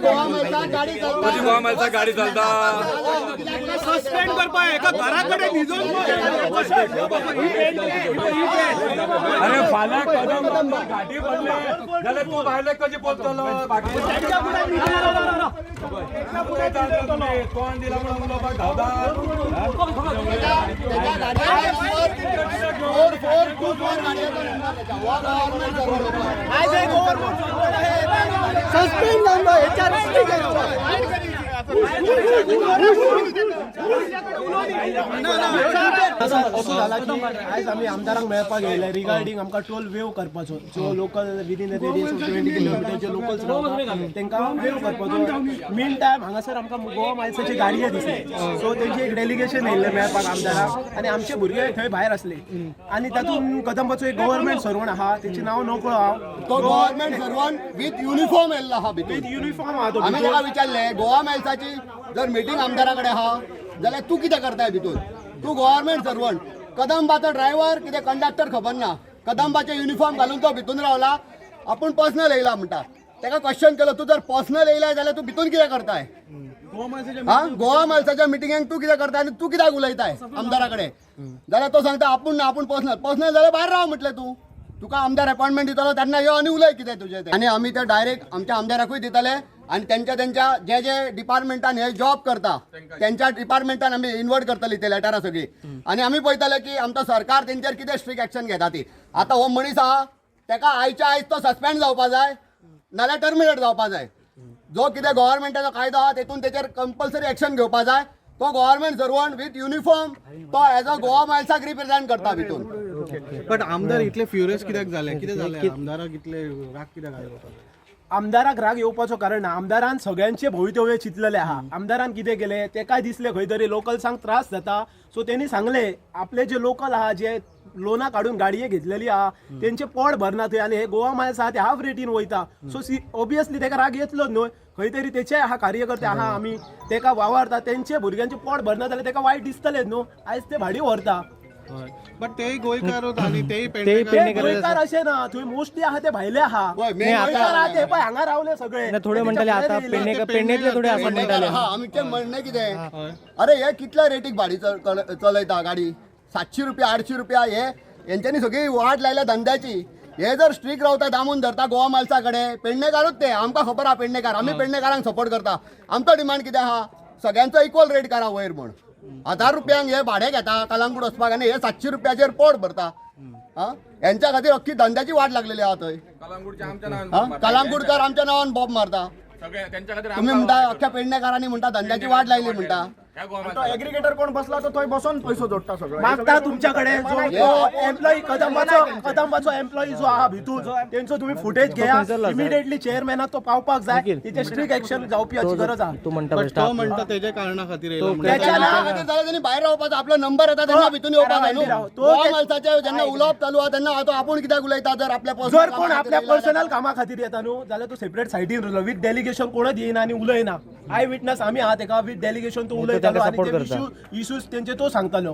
गोवा मालचा गाडी चालता सस्पेंड करपाय एका घराकडे निजून अरे फाल्यां कदम घाटी पडले जाल्यार तू भायले कशें पोचतलो बाकी कोण दिला म्हणून उलोवपाक धांवता सस्पेंड जालो असं झाला की आज आम्ही आमदारांक मेळपाक येयले रिगार्डिंग आमकां टोल वेव करपाचो जो local within the radius of 20 किलोमिटरचे लोकल्स रावता तांकां वेव करपाचो मेन टायम हांगासर आमकां गोवा मायल्साची गाडये दिसले सो तेंची एक डेलिगेशन येयल्लें मेळपाक आमदाराक आनी आमचे भुरगे थंय भायर आसले आनी तातूंत कदंबाचो एक गव्हर्नमेंट सर्वंट आहा तेचें नांव नकळो हांव तो गव्हर्नमेंट सर्वंट विथ युनिफॉर्म येयल्लो आहा भितर विथ युनिफॉर्म आहा तो आमी ताका विचारले गोवा मायल्साची जर मिटींग आमदारा कडेन आहा जाल्यार तूं कितें करताय भितून तूं गव्हर्नमेंट सर्वंट कदंबाचो ड्रायव्हर कितें कंडक्टर खबर ना कदंबाचे युनिफॉर्म घालून तो भितून रावला आपूण पर्सनल येयला म्हणटा ताका क्वेश्चन केलो तूं जर पर्सनल येयला जाल्यार तूं भितून कितें करताय हा गोवा मायल्साच्या मिटिंगेक तूं कितें करताय आनी तूं कित्याक उलयताय आमदारा कडेन जाल्यार तो सांगता आपूण ना आपूण पर्सनल जाल्यार भायर राव म्हटलें तूं तुका आमदार अपॉइंटमेंट दितलो तेन्ना यो आनी उलय कितें तुजें आनी आमी ते डायरेक्ट आमच्या आमदाराकूय दितले आनी त्यांच्या जे जे डिपार्टमेंटान हे जॉब करता त्यांच्या डिपार्टमेंटान आमी इन्वर्ट करतली ते लेटरां सगळी आनी आमी पळयतले की आमचो सरकार तेंचेर कितें स्ट्रिक्ट एक्शन घेता ती आतां हो मनीस आहा ताका आयच्या आयज तो सस्पेंड जावपा जाय नाल्यार टर्मिनेट जावपा जाय जो कितें गव्हर्नमेंटाचो कायदो आहा तेतून तेचेर कंपल्सरी एक्शन घेवपा जाय तो गव्हर्नमेंट सर्वंट विथ युनिफॉर्म तो एज अ गोवा मायल्साक रिप्रेझेंट करता भितून बट आमदार इतले फ्युरियस कित्याक जाले कितें जालें आमदाराक इतले राग कित्याक आयलो आमदाराक राग येवपाचो कारण ना आमदारान सगळ्यांचे भवितव्य चिंतलेले आहा आमदारान कितें केलें तेकाय दिसले खंय तरी लोकल्सांक त्रास जाता सो तेणी सांगले आपले जे लोकल आहा जे लोना काढून गाडये घेतलेली आहा तेंचे पोट भरना थंय आनी हे गोवा मायल्स आहा ते हाफ रेटीन वयता सो ऑब्वियसली तेका राग येतलोच न्हय खंय तरी तेचे आहा कार्यकर्ते आहा आमी तेका वावरता तेंचे भुरग्यांचे पोट भरना जाल्यार तेका वायट दिसतलेच न्हू आयज ते भाडी व्हरता बट तेय गोंयकार आनी तेय गोंयकार अशें ना थंय मोस्टली आहा ते भायले आहा गोंयकार आहा ते पळय हांगा रावले सगळे थोडे म्हणटाले आता पेडणेतले थोडे आसा म्हणटाले आमचे म्हणणें कितें अरे हे कितल्या रेटीक भाडी चलयता गाडी 700 रुपया 800 रुपया हेंच्यांनी सगळी वाट लायल्या धंद्याची हे जर स्ट्रीक रावता दामून धरता गोवा मायल्सा कडेन पेडणेकारूच ते आमकां खबर आहा पेडणेकार आमी पेडणेकारांक सपोर्ट करता आमचो डिमांड कितें आहा सगळ्यांचो इक्वल रेट करा वयर म्हण 1000 रुपयांक हे भाडें घेता कलंगूट वचपाक आनी हे 700 रुपयाचेर पोट भरता यांच्या खातीर अख्खी धंद्याची वाट लागलेली आहा थंय कलंगूटकर आमच्या नांवान बॉब मारता तुम्ही म्हणटा अख्ख्या पेडणेकारांनी म्हणटा धंद्याची वाट लायली म्हणटा एग्रीगेटर कोण बसला तो थंय बसून पैसो जोडटा सगळो मागता तुमच्याकडे जो एम्प्लॉई कदंबाचो एम्प्लॉई जो आहा भितून तेंचो तुम्ही फुटेज घेया इमिडिएटली चेअरमॅनाक तो पावपाक जाय तिचे स्ट्रिक्ट एक्शन जावपी हाची गरज आहा तू म्हणटा तो म्हणटा तेच्या कारणां खातीर जाल्यार भायर रावपाचो आपलो नंबर येता तेन्ना भितून येवपाक जाय न्हू गोवा मायल्साचे जेन्ना उलोवप चालू आहा तेन्ना तो आपूण कित्याक उलयता जर आपल्या पर्सनल कामा खातीर येता न्हू जाल्यार तो सेपरेट सायडीन उरलो विथ डेलिगेशन कोणच येयना आनी उलयना आय विटनस आमी आहा तेका विथ डेलिगेशन तो उलयतालो आनी ते इश्यूज तेंचे तो सांगतालो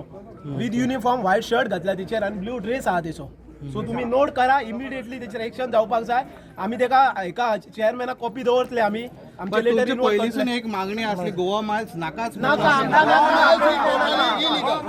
विथ युनिफॉर्म व्हाईट शर्ट घातला तेचेर आनी ब्लू ड्रेस आहा तेचो सो तुम्ही नोट करा इमिडिएटली तेचेर एक्शन जावपाक जाय आमी तेका एका चेअरमॅनाक कॉपी दवरतले आमी आमचे लेटर पयलींसून एक मागणी आसली गोवा मायल्स नाकाच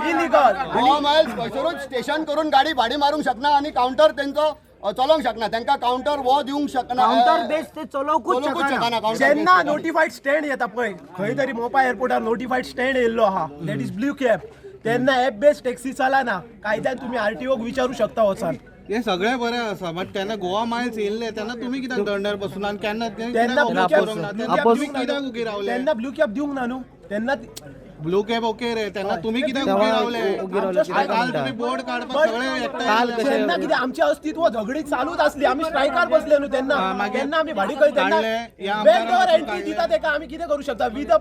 इलिगल गोवा मायल्स खंयसरूच स्टेशन करून गाडी भाडी मारूंक शकना आनी काउंटर तेंचो चलोवंक शकना तांकां काउंटर वो दिवंक शकना काउंटर बेस ते चलोवंकूच शकना जेन्ना नोटिफाईड स्टँड येता पळय खंय तरी मोपा एअरपोर्टार नोटिफाईड स्टँड येयल्लो आहा दॅट इज ब्लू कॅब तेन्ना एप बेस्ड टॅक्सी चलना कायद्यान तुम्ही आरटीओक विचारू शकता वचून हे सगळें बरें आसा बट केन्ना गोवा मायल्स येयल्ले तेन्ना तुमी कित्याक दंडार बसून आनी केन्ना तेन्ना ब्लू कॅब दिवंक ना न्हू तेन्ना ब्लू कॅब ओके रे तेन्ना तुम्ही कित्याक उबे रावले काल तुम्ही बोर्ड काडपाक सगळे तेन्ना कितें आमचें अस्तित्व झगडी चालूच आसली आमी स्ट्रायकार बसले न्हू तेन्ना तेन्ना आमी भाडी खंय तेन्ना बॅकडोर एंट्री दिता तेका आमी कितें करूं शकता with the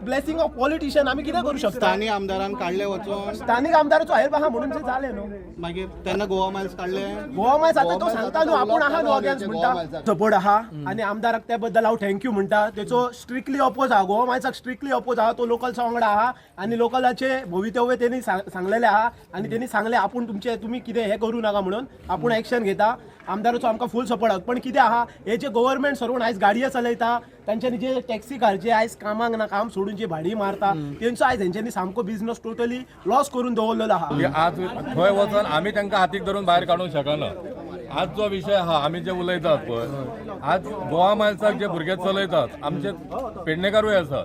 blessing of politician आमी कितें करूं शकता स्थानीक आमदारान काडले वचून स्थानीक आमदाराचो हेल्प आहा म्हणून ते जालें न्हू मागीर तेन्ना गोवा मायल्स काडले गोवा मायल्स आतां तो सांगता न्हू आपूण आहा न्हू अगेन्स्ट म्हणटा सपोर्ट आहा आनी आमदाराक त्या बद्दल हांव थँक्यू म्हणटा तेचो स्ट्रिक्टली ऑपोज आहा गोवा मायल्साक स्ट्रिक्टली ऑपोज आहा तो लोकल्सा वांगडा आहा आनी लोकलाचे भवितव्य त्यांनी सांगलेले आहा आनी त्यांनी सांगले आपूण तुमचे तुम्ही कितें हे करू नका म्हणून आपूण एक्शन घेता आमदाराचो आमकां फूल सपोर्ट आसा पण कितें आहा हे जे गव्हर्नमेंट सर्वंट आयज गाडयो चलयता तांच्यांनी जे टॅक्सी कार जे आयज कामाक ना काम सोडून जे भाडी मारता तेंचो आयज हेंच्यांनी सामको बिझनस टोटली लॉस करून दवरलेलो आहा. आज थंय वचून आमी तांकां हातीक धरून भायर काडूंक शकना. आज जो विषय आहा आमी जे उलयतात पळय आज गोवा मायल्साक जे भुरगे चलयतात आमचे पेडणेकारूय आसा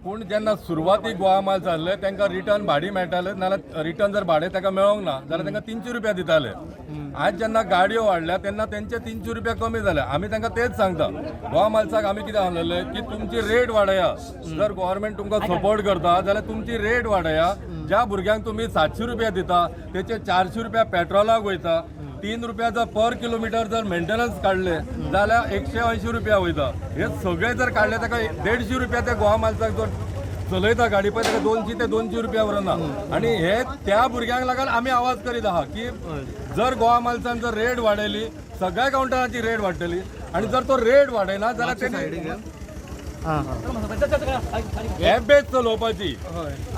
पूण जेन्ना सुरवातीक गोवा मायल्स जाल्ले तांकां रिटर्न भाडी मेळटाले नाल्यार रिटर्न जर भाडें ताका मेळोंक ना जाल्यार तांकां 300 रुपया दिताले. आज जेन्ना गाडयो वाडल्या तेन्ना तेंचे 300 रुपया कमी जाले. आमी तांकां तेच सांगता गोवा मायल्साक आमी कितें सांगलेले की तुमची रेट वाडया. जर गव्हर्नमेंट तुमकां सपोर्ट करता जाल्यार तुमची रेट वाडया. ज्या भुरग्यांक तुमी 700 रुपया दिता तेचे 400 रुपया पेट्रोलाक वयता. 3 रुपयाचा पर किलोमीटर जर मेंटेनन्स काढले जाल्यार 180 रुपया वयता. हे सगळे जर काढले ताका 150 रुपया ते गोवा मायल्साक जर चलयता गाडी पळय ताका 200 ते 200 रुपया व्हरना. आणि हे त्या भुरग्यांक लागून आमी आवाज करीत आहा की जर गोवा मायल्सान जर रेट वाडयली सगळ्या काउंटरांची रेट वाडटली आणि जर तो रेट वाडयना जाल्यार तेणी ॲप बेज चलोवपाची.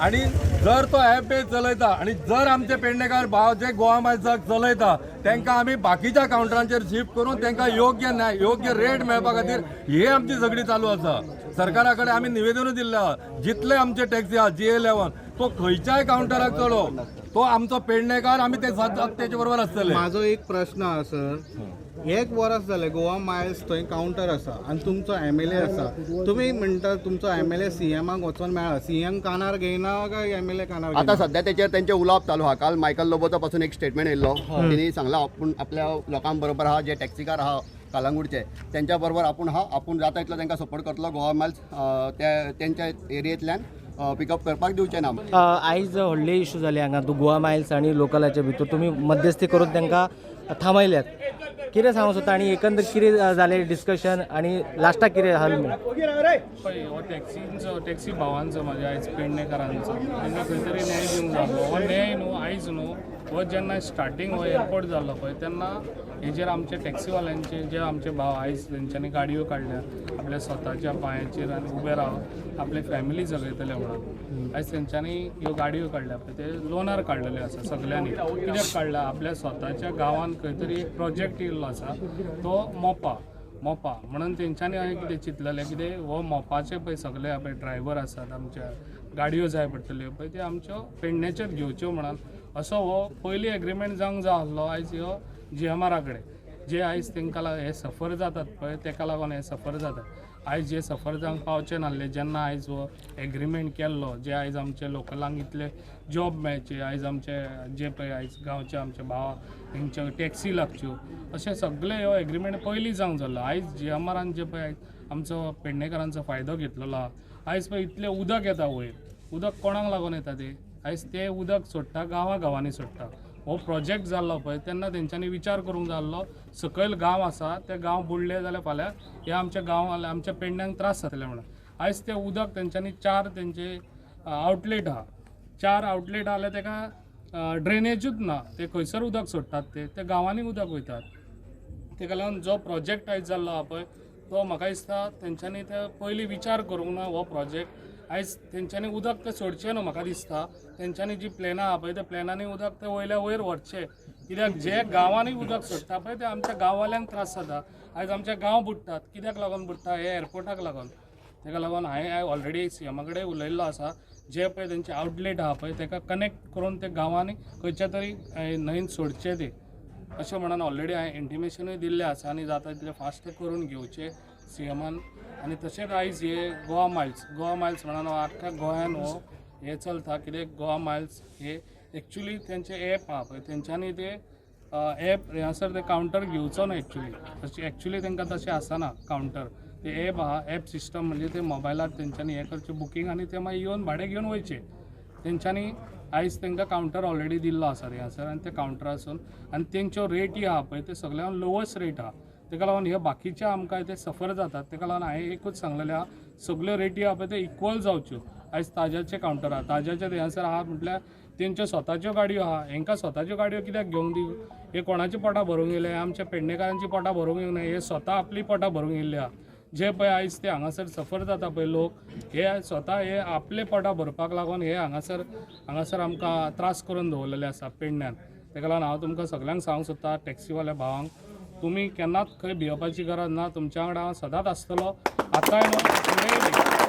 आणि जर तो ॲप बेज चलयता आणि जर आमचे पेडणेकार भाव जे गोवा मायल्साक चलयता तांकां आमी बाकीच्या काउंटरांचेर शिफ्ट करून तांकां योग्य न्याय योग्य रेट मेळपा खातीर ही आमची झगडी चालू आसा. सरकारा कडेन आमी निवेदनूय दिल्लें आहा जितले आमचे टॅक्सी आहा GA11 तो खंयच्याय काउंटराक चलो तो आमचो पेडणेकार आमी तेचे बरोबर आसतले. माझो एक प्रश्न आहा सर, 1 वर्स जालें गोवा मायल्स थंय काउंटर आसा आनी तुमचो MLA आसा. तुमी म्हणटा तुमचो MLA CMाक वचून मेळ्ळा. CM कानार घेयना काय MLA कानार आता सध्या त्याचेर त्यांचे उलोवप चालू आहा. काल मायकल लोबोचा पासून एक स्टेटमेंट येयल्लो. त्यांनी सांगला आपण आपल्या लोकांबरोबर आहा जे टॅक्सीकार आहा कालांगूटचे त्यांच्या बरोबर आपण जाता तितलो तांकां सपोर्ट करतलो. गोवा मायल्स त्यांच्या एरियेंतल्यान पिकअप करपाक दिवचे ना. आयज व्हडले इश्यू जाले हांगा गोवा मायल्स आनी लोकलाच्या भितर तुमी मध्यस्थी करून तांकां थांबयल्यात. कितें सांगूं सोदता आनी एकंदर कितें जालें डिस्कशन आनी लास्टाक कितें हल पळय हो टॅक्सी भावांचो म्हाज्या आयज पेडणेकारांचो तेंकां खंय तरी न्याय दिवंक जालो. हो न्याय न्हू आयज न्हू हो जेन्ना स्टार्टींग हो एअरपोर्ट जाल्लो पळय तेन्ना हेजेर आमचे टॅक्सीवाल्यांचे जे आमचे भाव आयज तेंच्यांनी गाडयो काडल्या आपल्या स्वताच्या पांयाचेर आनी उबे रावन आपले फॅमिली जगयतले म्हणून आयज तेंच्यांनी ह्यो गाडयो काडल्या पळय ते लोनार काडलेले आसा सगल्यांनी. कित्याक काडला आपल्या स्वताच्या गांवांत खंय तरी एक प्रोजेक्ट येयल्लो आसा तो मोपा म्हणून तेंच्यांनी हांवें कितें चिंतलेलें कितें हो मोपाचे पळय सगळे पळय ड्रायव्हर आसात आमच्या गाडयो जाय पडटल्यो पळय त्यो आमच्यो पेडणेचेर घेवच्यो म्हणून असो हो पयली एग्रीमेंट जावंक जाय आसलो. आयज ह्यो GMR कडेन जे आयज तांकां हे सफर जातात पळय ताका लागून हे सफर जातात. आयज जे सफर जावंक पावचे नासले जेन्ना आयज हो एग्रीमेंट केल्लो जे आयज आमचे लोकलांक इतले जॉब मेळचे आयज आमचे जे पळय आयज गांवचे आमचे भाव तेंच्यो टॅक्सी लागच्यो अशें सगळे हो एग्रीमेंट पयलीं जावंक जाल्लो. आयज GMRन जे पळय आमचो पेडणेकारांचो फायदो घेतलेलो आहा. आयज पळय इतलें उदक येता वयर उदक कोणाक लागून येता ते आयज ते उदक सोडटा गांवांनी सोडटा. हो प्रोजेक्ट जाल्लो पळय तेन्ना तेंच्यांनी विचार करूंक जाल्लो सकयल गांव आसा ते गांव बुडले जाल्यार फाल्यां हे आमच्या गांवांत आमच्या पेडण्यांक त्रास जातले म्हणून आयज ते उदक तेंच्यांनी 4 तेंचे आउटलेट आहा. 4 आउटलेट आहा जाल्यार तेका ड्रेनेजूच ना. ते खंयसर उदक सोडटात ते गांवांनी उदक वयतात. तेका लागून जो प्रोजेक्ट आयज जाल्लो आहा पळय तो म्हाका दिसता तेंच्यांनी ते पयलीं विचार करूंक ना. हो प्रोजेक्ट आयज तेंच्यांनी उदक ते सोडचें न्हू म्हाका दिसता. तेंच्यांनी जी प्लॅनां आहा पळय त्या प्लॅनांनी उदक ते वयल्या वयर व्हरचें. कित्याक जे गांवांनी उदक सोडटा पळय ते आमच्या गांववाल्यांक त्रास जाता. आयज आमचे गांव बुडटात. कित्याक लागून बुडटा हे एअरपोर्टाक लागून. ताका लागून हांवें ऑलरेडी CMा कडेन उलयल्लो आसा. जे पळय तेंचे आउटलेट आहा पळय ताका कनेक्ट करून ते गांवांनी खंयच्या तरी न्हंयेन सोडचे ते अशें म्हणून ऑलरेडी हांवें इंटिमेशनूय दिल्लें आसा आनी जाता तितलें फास्ट करून घेवचें CMान. आनी तशेंच आयज हे गोवा मायल्स म्हणून आख्ख्या गोंयान हो हे चलता. कित्याक गोवा मायल्स हे एक्चुली तेंचे एप आहा पळय तेंच्यांनी ते एप हांगासर ते काउंटर घेवचो ना एक्चुली तांकां तशें आसना काउंटर. ते एप आहा एप सिस्टम म्हणजे ते मोबायलार तेंच्यांनी हे करचें बुकींग आनी ते मागीर येवन भाडें घेवन वयचे. तेंच्यांनी आयज तांकां काउंटर ऑलरेडी दिल्लो आसा हांगासर आनी ते काउंटरासून आनी तेंच्यो रेटी आहा पळय ते सगळ्यान लोवस्ट रेट आहा. ताका लागून हे बाकीचे आमकां ते सफर जातात. ताका लागून हांवें एकूच सांगलेलें आहा सगळ्यो रेटी आहा पळय ते इक्वल जावच्यो. आयज ताज्याचे काउंटर आहा ताज्याचे हांगासर आहा म्हटल्यार तेंच्यो स्वताच्यो गाडयो आहा. हांकां स्वताच्यो गाडयो कित्याक घेवंक दिवं. हे कोणाची पोटां भरूंक येयले आमच्या पेडणेकारांची पोटां भरूंक येवंक ना. हे स्वता आपली पोटां भरूंक येयल्ले आहा. जे पळय आयज ते हांगासर सफर जाता पळय लोक हे स्वता हे आपले पोटां भरपाक लागून हे हांगासर आमकां त्रास करून दवरलेले आसा पेडण्यान. ताका लागून हांव तुमकां सगळ्यांक सांगूंक सोदता टॅक्सीवाल्या भावांक तुमी केन्नाच खंय भिवपाची गरज ना, तुमच्या वांगडा हांव सदांच आसतलो. आतांय न्हू फुडेंय बी